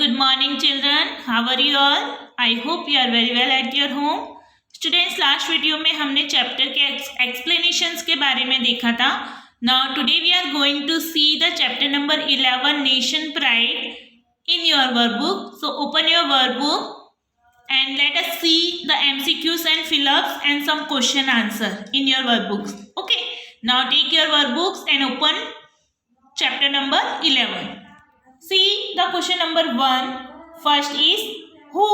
Good morning children. How are you all? I hope you are very well at your home. Students, last video में हमने chapter के explanations के बारे में देखा था. Now today we are going to see the chapter number 11 Nation Pride in your workbook. So open your workbook and let us see the MCQs and fill-ups and some question answer in your workbooks. Okay. Now take your workbooks and open chapter number 11. See the question number 1. First is, who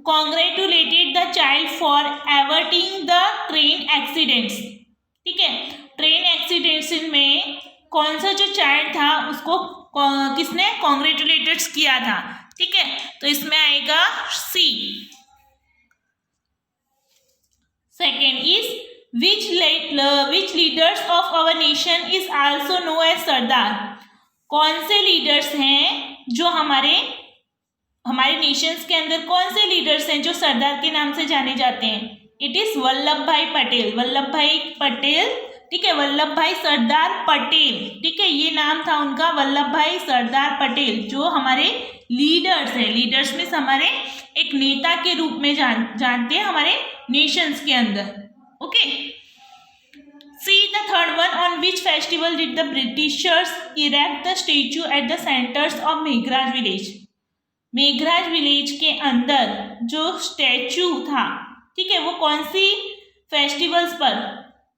congratulated the child for averting the train accidents? ठीक है, train accidents में कौन सा जो child था उसको किसने congratulated किया था? ठीक है, तो इसमें आएगा C. Second is which leaders of our nation is also known as Sardar? कौन से लीडर्स हैं जो हमारे नेशंस के अंदर कौन से लीडर्स हैं जो सरदार के नाम से जाने जाते हैं? इट इज वल्लभ भाई पटेल. वल्लभ भाई पटेल, ठीक है, वल्लभ भाई सरदार पटेल. ठीक है, ये नाम था उनका, वल्लभ भाई सरदार पटेल, जो हमारे लीडर्स हैं. लीडर्स में हमारे एक नेता के रूप में जानते हैं हमारे नेशंस के अंदर. Okay. See the third one. On which festival did the Britishers erect the statue at the centers of Meghraj village? Meghraj village के अंदर जो स्टैचू था, ठीक है, वो कौन सी फेस्टिवल्स पर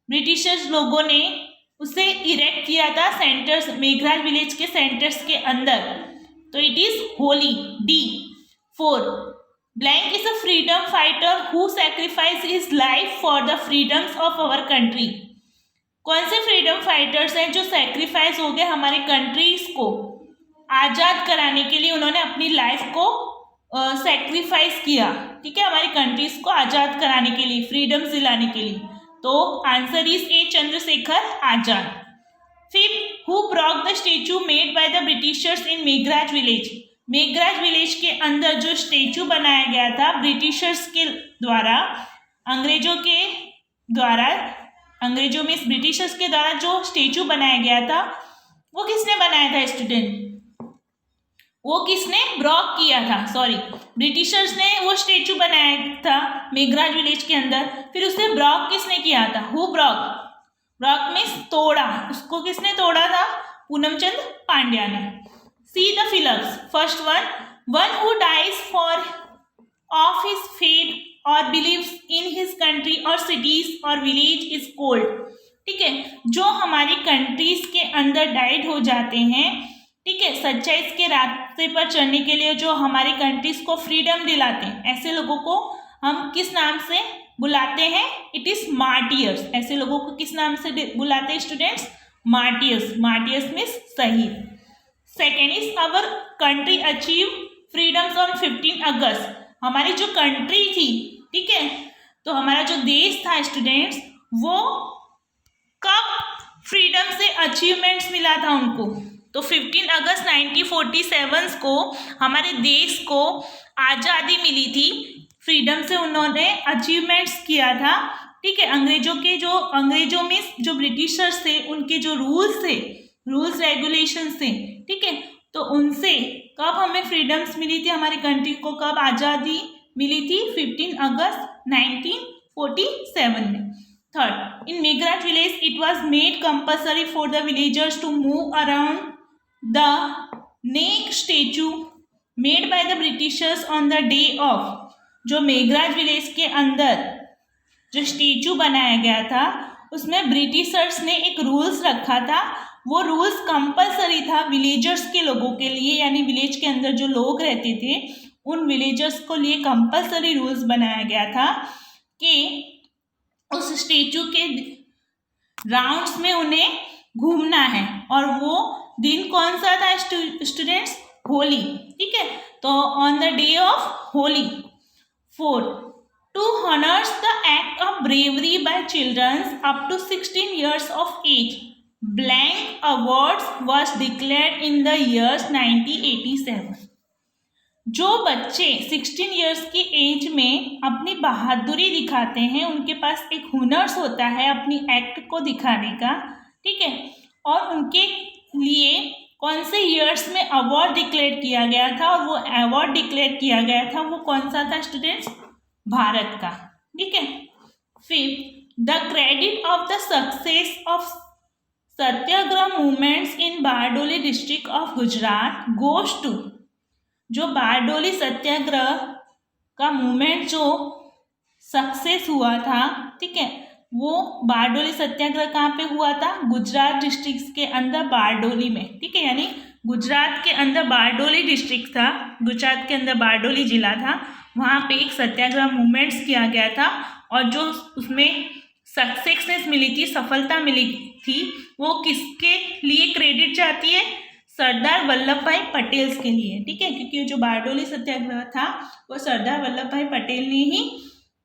ब्रिटिशर्स लोगों ने उसे इरेक्ट किया था सेंटर्स, मेघराज विलेज के सेंटर्स के अंदर? तो it is Holi. D. 4. Blank is a freedom fighter who sacrificed his life for the freedoms of our country. कौन से फ्रीडम फाइटर्स हैं जो सेक्रीफाइस हो गए हमारे कंट्रीज को आज़ाद कराने के लिए? उन्होंने अपनी लाइफ को सेक्रीफाइस किया, ठीक है, हमारी कंट्रीज को आज़ाद कराने के लिए, फ्रीडम दिलाने के लिए. तो answer is a, Chandrashekhar Azad. 5. Who broke the statue made by the Britishers in Meghraj village? Meghraj village के अंदर जो स्टेचू बनाया गया था ब्रिटिशर्स के द्वारा, अंग्रेजों में ब्रिटिशर्स के द्वारा जो स्टेचू बनाया गया था, वो किसने बनाया था स्टूडेंट? वो किसने ब्रॉक किया था? सॉरी, ब्रिटिशर्स ने वो स्टेचू बनाया था मेघराज विलेज के अंदर, फिर उसे ब्रॉक किसने किया था? Who Brock? ब्रॉक मीन्स तोड़ा. उसको किसने तोड़ा था? पूनमचंद पांड्या ने. See the fill ups. First one who dies for of his faith और बिलीव्स इन हिज कंट्री और सिटीज और विलेज इज कोल्ड. ठीक है, जो हमारी कंट्रीज के अंदर डाइड हो जाते हैं, ठीक है, सच्चाई के रास्ते पर चलने के लिए, जो हमारी कंट्रीज को फ्रीडम दिलाते हैं, ऐसे लोगों को हम किस नाम से बुलाते हैं? It is martyrs. ऐसे लोगों को किस नाम से बुलाते हैं स्टूडेंट्स? मार्टियर्स. मार्टियर्स मीन्स शहीद. Second is our country achieve freedoms on 15 August. हमारी जो कंट्री थी, ठीक है, तो हमारा जो देश था स्टूडेंट्स, वो कब फ्रीडम से अचीवमेंट्स मिला था उनको? तो 15 अगस्त 1947 को हमारे देश को आज़ादी मिली थी. फ्रीडम से उन्होंने अचीवमेंट्स किया था. ठीक है, अंग्रेजों में जो ब्रिटिशर्स थे, उनके जो रूल्स रेगुलेशंस थे, ठीक है, तो उनसे कब हमें फ्रीडम्स मिली थी? हमारी कंट्री को कब आज़ादी मिली थी? 15 अगस्त 1947 में. Third, in Meghraj village it was made compulsory for the villagers to move around the neck statue made by the britishers on the day of. जो मेघराज विलेज के अंदर जो स्टेचू बनाया गया था, उसमें ब्रिटिशर्स ने एक रूल्स रखा था. वो रूल्स कंपल्सरी था विलेजर्स के लोगों के लिए, यानी विलेज के अंदर जो लोग रहते थे उन विलेजर्स को लिए कंपल्सरी रूल्स बनाया गया था कि उस स्टेचू के राउंड्स में उन्हें घूमना है. और वो दिन कौन सा था स्टूडेंट्स? होली. ठीक है, तो on the day of Holi. 4. To honours the act of bravery by childrens up to 16 years of age, blank awards was declared in the years 1987. जो बच्चे 16 इयर्स की एज में अपनी बहादुरी दिखाते हैं, उनके पास एक हुनर्स होता है अपनी एक्ट को दिखाने का, ठीक है, और उनके लिए कौन से ईयर्स में अवार्ड डिक्लेयर किया गया था, और वो अवार्ड डिक्लेयर किया गया था वो कौन सा था स्टूडेंट्स, भारत का, ठीक है। फिर the credit of the success of Satyagraha movements in Bardoli district of Gujarat goes to, जो बारडोली सत्याग्रह का मूवमेंट जो सक्सेस हुआ था, ठीक है, वो बारडोली सत्याग्रह कहाँ पे हुआ था, गुजरात डिस्ट्रिक्ट के अंदर बारडोली में, ठीक है, यानी गुजरात के अंदर बारडोली डिस्ट्रिक्ट था, गुजरात के अंदर बारडोली जिला था, वहाँ पे एक सत्याग्रह मूवमेंट्स किया गया था, और जो उसमें सक्सेसनेस मिली थी, सफलता मिली थी, वो किसके लिए क्रेडिट जाती है, सरदार वल्लभ भाई पटेल के लिए, ठीक है, क्योंकि जो बारडोली सत्याग्रह था वो सरदार वल्लभ भाई पटेल ने ही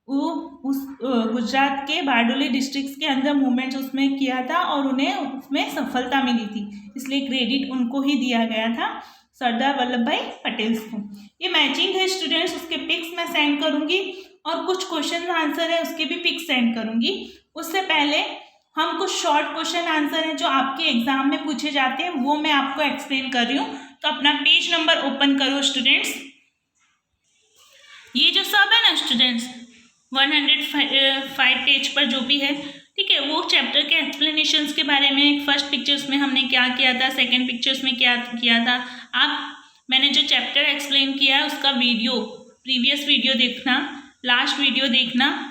उस गुजरात के बारडोली डिस्ट्रिक्ट के अंदर मूवमेंट्स उसमें किया था, और उन्हें उसमें सफलता मिली थी, इसलिए क्रेडिट उनको ही दिया गया था, सरदार वल्लभ भाई पटेल को। ये मैचिंग है स्टूडेंट्स, उसके पिक्स मैं सेंड करूंगी, और कुछ क्वेश्चन आंसर है उसके भी पिक्स सेंड करूंगी। उससे पहले हम कुछ शॉर्ट क्वेश्चन आंसर हैं जो आपके एग्जाम में पूछे जाते हैं, वो मैं आपको एक्सप्लेन कर रही हूँ। तो अपना पेज नंबर ओपन करो स्टूडेंट्स। ये जो सब है ना स्टूडेंट्स 105 पेज पर जो भी है, ठीक है, वो चैप्टर के एक्सप्लेनेशंस के बारे में, फर्स्ट पिक्चर्स में हमने क्या किया था, सेकंड पिक्चर्स में क्या किया था। मैंने जो चैप्टर एक्सप्लेन किया है उसका वीडियो, प्रीवियस वीडियो देखना, लास्ट वीडियो देखना,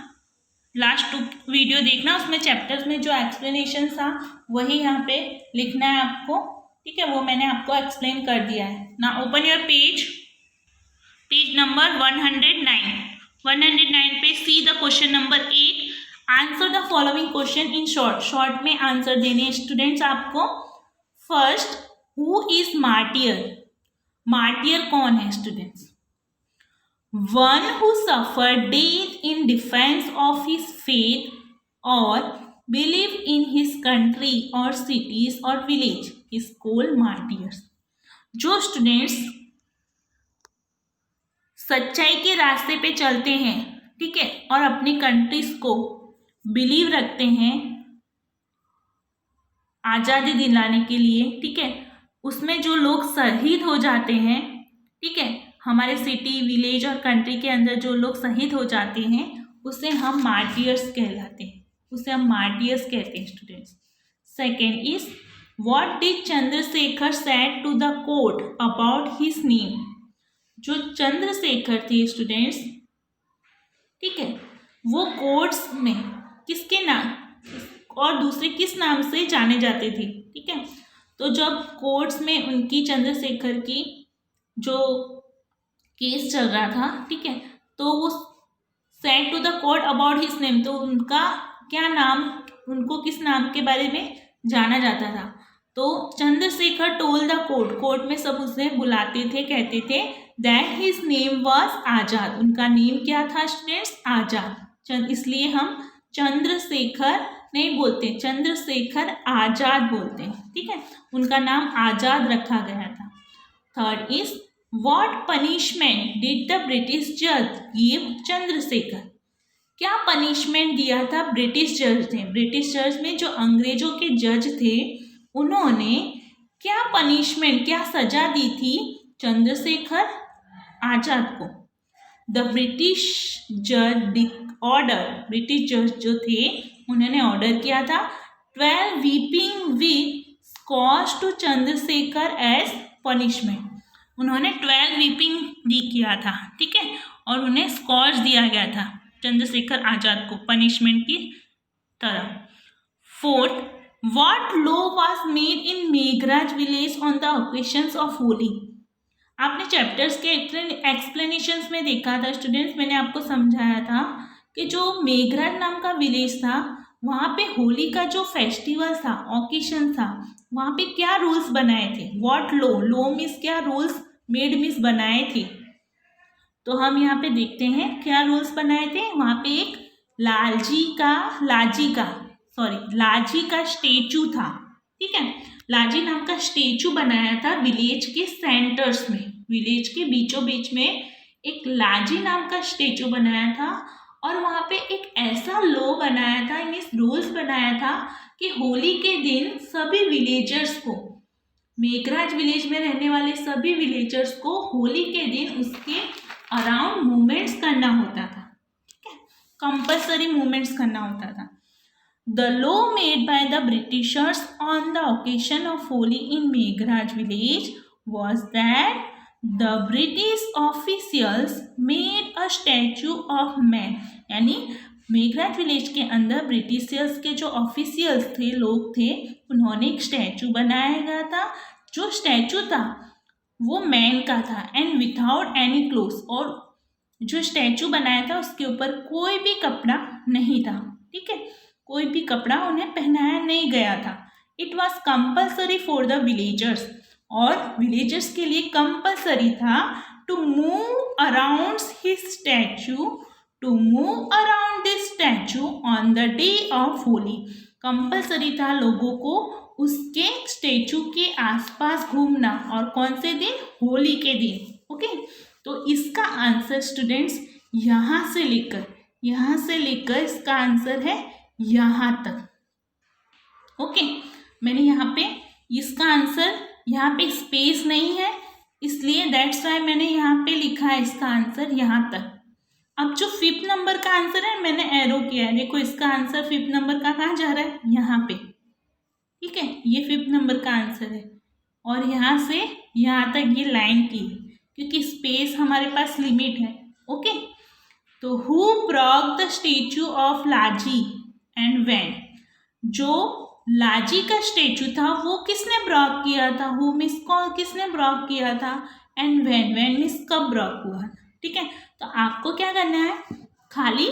लास्ट 2 वीडियो देखना, उसमें चैप्टर्स में जो एक्सप्लेनेशन था वही यहाँ पे लिखना है आपको, ठीक है, वो मैंने आपको एक्सप्लेन कर दिया है ना। ओपन योर पेज नंबर 109 पे see the question number 8, answer the following question in short में आंसर देने स्टूडेंट्स आपको। First, who is martyr, martyr कौन है students, one who suffered death in defense of his faith or belief in his country or cities or village is called martyrs। जो students सच्चाई के रास्ते पे चलते हैं, ठीक है, और अपनी कंट्रीज को बिलीव रखते हैं आज़ादी दिलाने के लिए, ठीक है, उसमें जो लोग शहीद हो जाते हैं, ठीक है, हमारे सिटी विलेज और कंट्री के अंदर जो लोग शहीद हो जाते हैं उसे हम मार्टियर्स कहलाते हैं, उसे हम मार्टियर्स कहते हैं students. Second is what did Chandrashekhar said to the court about his name, जो चंद्रशेखर थे स्टूडेंट्स, ठीक है, वो कोर्ट्स में किसके नाम और दूसरे किस नाम से जाने जाते थे, ठीक है, तो जब कोर्ट्स में उनकी चंद्रशेखर की जो केस चल रहा था, ठीक है, तो वो said to the court about his name, तो उनका क्या नाम, उनको किस नाम के बारे में जाना जाता था, तो चंद्रशेखर टोल द कोर्ट में सब उसे बुलाते थे, कहते थे दैट हिज नेम वाज आज़ाद, उनका नेम क्या था स्टूडेंट्स, आज़ाद, इसलिए हम चंद्रशेखर नहीं बोलते, चंद्रशेखर आज़ाद बोलते हैं, ठीक है, उनका नाम आज़ाद रखा गया था। Third is What punishment did the British judge give Chandrashekhar, क्या पनिशमेंट दिया था ब्रिटिश जज ने, ब्रिटिश जज में जो अंग्रेजों के जज थे उन्होंने क्या पनिशमेंट, क्या सजा दी थी चंद्रशेखर आज़ाद को। द ब्रिटिश जज ऑर्डर, ब्रिटिश जज जो थे उन्होंने ऑर्डर किया था 12 weeping with scotch to Chandrashekhar as punishment, उन्होंने 12 वीपिंग दी किया था, ठीक है, और उन्हें स्कॉच दिया गया था चंद्रशेखर आज़ाद को पनिशमेंट की तरह। Fourth, what law was made in Meghraj village on the occasions of Holi, आपने चैप्टर्स के एक्सप्लेनेशंस में देखा था स्टूडेंट्स, मैंने आपको समझाया था कि जो मेघराज नाम का विलेज था वहाँ पे होली का जो फेस्टिवल था, ओकेशन था, वहाँ पे क्या रूल्स बनाए थे, व्हाट लॉ मीन्स क्या रूल्स, मेड मीन्स बनाए थे, तो हम यहाँ पे देखते हैं क्या रूल्स बनाए थे। वहाँ पे एक लाजी का स्टेचू था, ठीक है, लाजी नाम का स्टेचू बनाया था विलेज के सेंटर्स में, विलेज के बीचों बीच में एक लाजी नाम का स्टेचू बनाया था, और वहाँ पे एक ऐसा लॉ बनाया था, मीन्स रूल्स बनाया था कि होली के दिन सभी विलेजर्स को मेघराज विलेज में रहने वाले सभी विलेजर्स को होली के दिन उसके अराउंड मूवमेंट्स करना होता था, ठीक है, कंपल्सरी मूवमेंट्स करना होता था। The law made by the Britishers on the occasion of Holi in Meghraj village was that the British officials made a statue of man, यानी मेघराज विलेज के अंदर ब्रिटिशर्स के जो ऑफिशियल्स थे, लोग थे, उन्होंने एक स्टैचू बनाया गया था। जो स्टैचू था वो मैन का था एंड विदाउट एनी क्लोथ्स, और जो स्टैचू बनाया था उसके ऊपर कोई भी कपड़ा नहीं था, ठीक है, कोई भी कपड़ा उन्हें पहनाया नहीं गया था। It was compulsory for the villagers, और विलेजर्स के लिए कंपल्सरी था to move around his statue, to move around this statue on the day of Holi. Compulsory था लोगों को उसके स्टैचू के आसपास घूमना, और कौन से दिन? होली के दिन। ओके, तो इसका आंसर स्टूडेंट्स यहाँ से लेकर इसका आंसर है यहाँ तक। ओके, मैंने यहाँ पे इसका आंसर, यहाँ पे स्पेस नहीं है इसलिए दैट्स वाई मैंने यहाँ पे लिखा है इसका आंसर यहाँ तक। अब जो 5th नंबर का आंसर है मैंने एरो किया है, देखो इसका आंसर 5th नंबर का कहाँ जा रहा है? यहाँ पे, ठीक है, ये 5th नंबर का आंसर है, और यहाँ से यहाँ तक ये लाइन की है क्योंकि स्पेस हमारे पास लिमिट है। ओके, तो who broke the statue of Laji and when? जो लाजी का स्टेचू था वो किसने ब्रॉक किया था? हु मीन्स को किसने ब्रॉक किया था, एंड व्हेन मीन्स कब ब्रॉक हुआ, ठीक है। तो आपको क्या करना है, खाली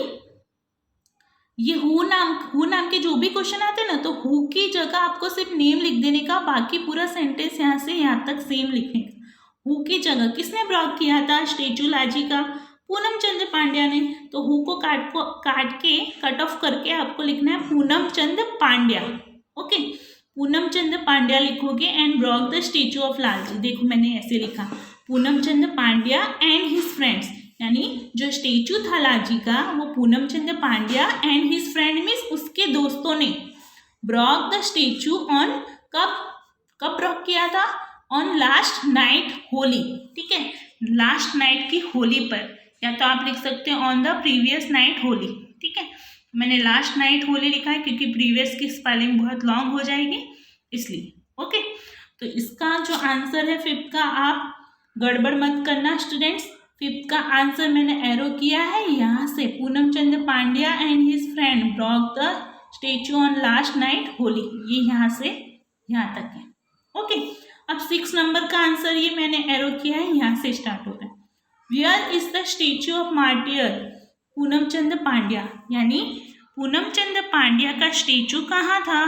ये हु नाम के जो भी क्वेश्चन आते हैं ना, तो हु की जगह आपको सिर्फ नेम लिख देने का, बाकी पूरा सेंटेंस यहाँ से यहाँ तक सेम लिखने का। हु की जगह किसने ब्रॉक किया था स्टेचू लाजी का? पूनम चंद्र पांड्या ने। तो हु को काट के कट ऑफ करके आपको लिखना है पूनम चंद्र पांड्या। ओके, पूनम चंद्र पांड्या लिखोगे and broke the statue of Lalji. देखो मैंने ऐसे लिखा, Poonam Chandra Pandya and his friends, यानी जो स्टेचू था लालजी का वो Poonam Chandra Pandya and his friend means उसके दोस्तों ने ब्रॉक द स्टेचू ऑन, कब ब्रॉक किया था? ऑन लास्ट नाइट होली, ठीक है, लास्ट नाइट की होली पर, या तो आप लिख सकते हो on the previous night Holi, ठीक है। मैंने लास्ट नाइट होली लिखा है क्योंकि प्रीवियस की स्पेलिंग बहुत लॉन्ग हो जाएगी इसलिए। ओके, तो इसका जो आंसर है 5th का, आप गड़बड़ मत करना स्टूडेंट्स। 5th का आंसर मैंने एरो किया है यहाँ से, Poonam Chandra Pandya and his friend broke the statue on last night Holi, ये यहाँ से यहाँ तक है। ओके, अब 6 नंबर का आंसर ये मैंने एरो किया है, यहाँ से स्टार्ट हो रहा है। Where is the statue of martyr Poonam Chandra Pandya, यानी पूनम चंद्र पांड्या का स्टेचू कहाँ था,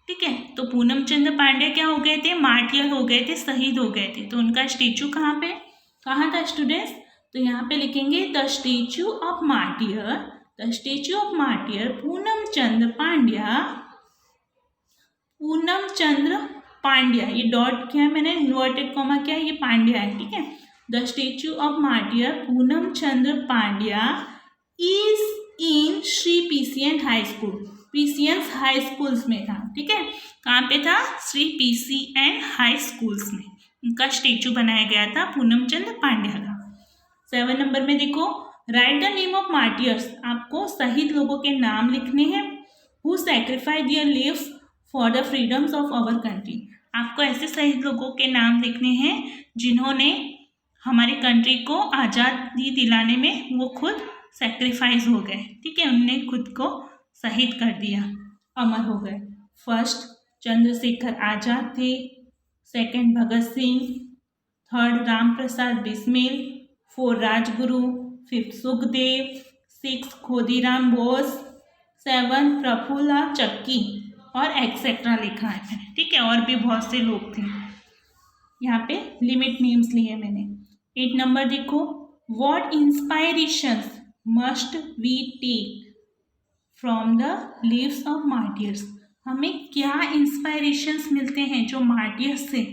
ठीक है। तो पूनम चंद्र पांड्या क्या हो गए थे? मार्टियर हो गए थे, शहीद हो गए थे। तो उनका स्टेचू कहाँ था स्टूडेंट्स? तो यहाँ पे लिखेंगे the statue of martyr, the statue of martyr Poonam Chandra Pandya, ये डॉट क्या है मैंने इन्वर्टेड कॉमा क्या है, ये पांड्या है, ठीक है। The statue of martyr Poonam Chandra Pandya is in Shri PCN high school, PCN high schools में था, ठीक है। कहाँ पे था? श्री पीसीएन हाई स्कूल्स में उनका स्टेचू बनाया गया था पूनम चंद्र पांड्या का। 7 नंबर में देखो, write the name of martyrs, आपको शहीद लोगों के नाम लिखने हैं। Who sacrifice their lives for the freedoms of our country, आपको ऐसे शहीद लोगों के नाम लिखने हैं जिन्होंने हमारी कंट्री को आज़ादी दिलाने में वो खुद सैक्रिफाइस हो गए, ठीक है, उनने खुद को शहीद कर दिया, अमर हो गए। फर्स्ट चंद्रशेखर आज़ाद थे, 2nd Bhagat Singh, 3rd Ram Prasad Bismil, 4 Rajguru, 5th Sukhdev, 6th खोदीराम Bose, 7th Praful चक्की और एक्सेट्रा लिखा है मैंने, ठीक है, और भी बहुत से लोग थे, यहाँ पे लिमिट नेम्स लिए मैंने। 8 नंबर देखो, what inspirations must we take from the lives of martyrs, हमें क्या इंस्पायरेशंस मिलते हैं जो मार्टियर्स से,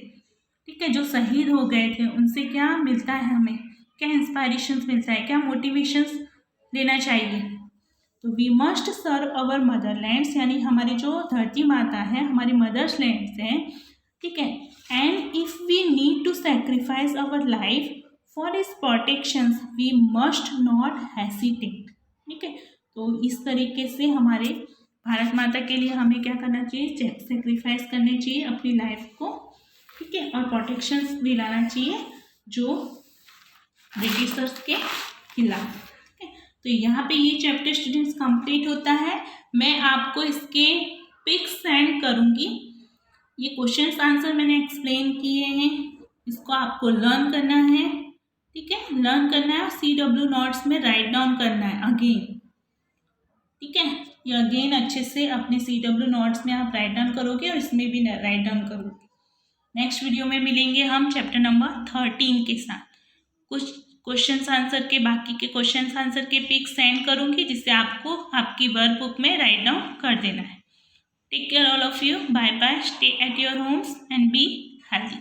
ठीक है, जो शहीद हो गए थे उनसे क्या मिलता है, हमें क्या इंस्पायरेशंस मिलता है, क्या मोटिवेशंस लेना चाहिए। तो वी मस्ट सर्व अवर मदरलैंड्स, यानी हमारी जो धरती माता है, हमारी मदर्स लैंड्स हैं, ठीक है। And if we need to sacrifice our life for this protections we must not hesitate, ठीक है। तो इस तरीके से हमारे भारत माता के लिए हमें क्या करना चाहिए, सेक्रीफाइस करने चाहिए अपनी लाइफ को, ठीक है, और प्रोटेक्शंस दिलाना चाहिए जो ब्रिटिशर्स के खिलाफ। तो यहाँ पे ये चैप्टर स्टूडेंट्स कंप्लीट होता है। मैं आपको इसके पिक्स सेंड करूँगी। ये क्वेश्चंस आंसर मैंने एक्सप्लेन किए हैं, इसको आपको लर्न करना है, ठीक है, लर्न करना है और CW नोट्स में राइट डाउन करना है अगेन, ठीक है। ये अगेन अच्छे से अपने CW नोट्स में आप राइट डाउन करोगे और इसमें भी राइट डाउन करोगे। नेक्स्ट वीडियो में मिलेंगे हम चैप्टर नंबर 13 के साथ। कुछ क्वेश्चंस आंसर के, बाकी के क्वेश्चंस आंसर के पिक सेंड करूँगी, जिससे आपको आपकी वर्क बुक में राइट डाउन कर देना है। Take care all of you, bye bye, stay at your homes and be healthy.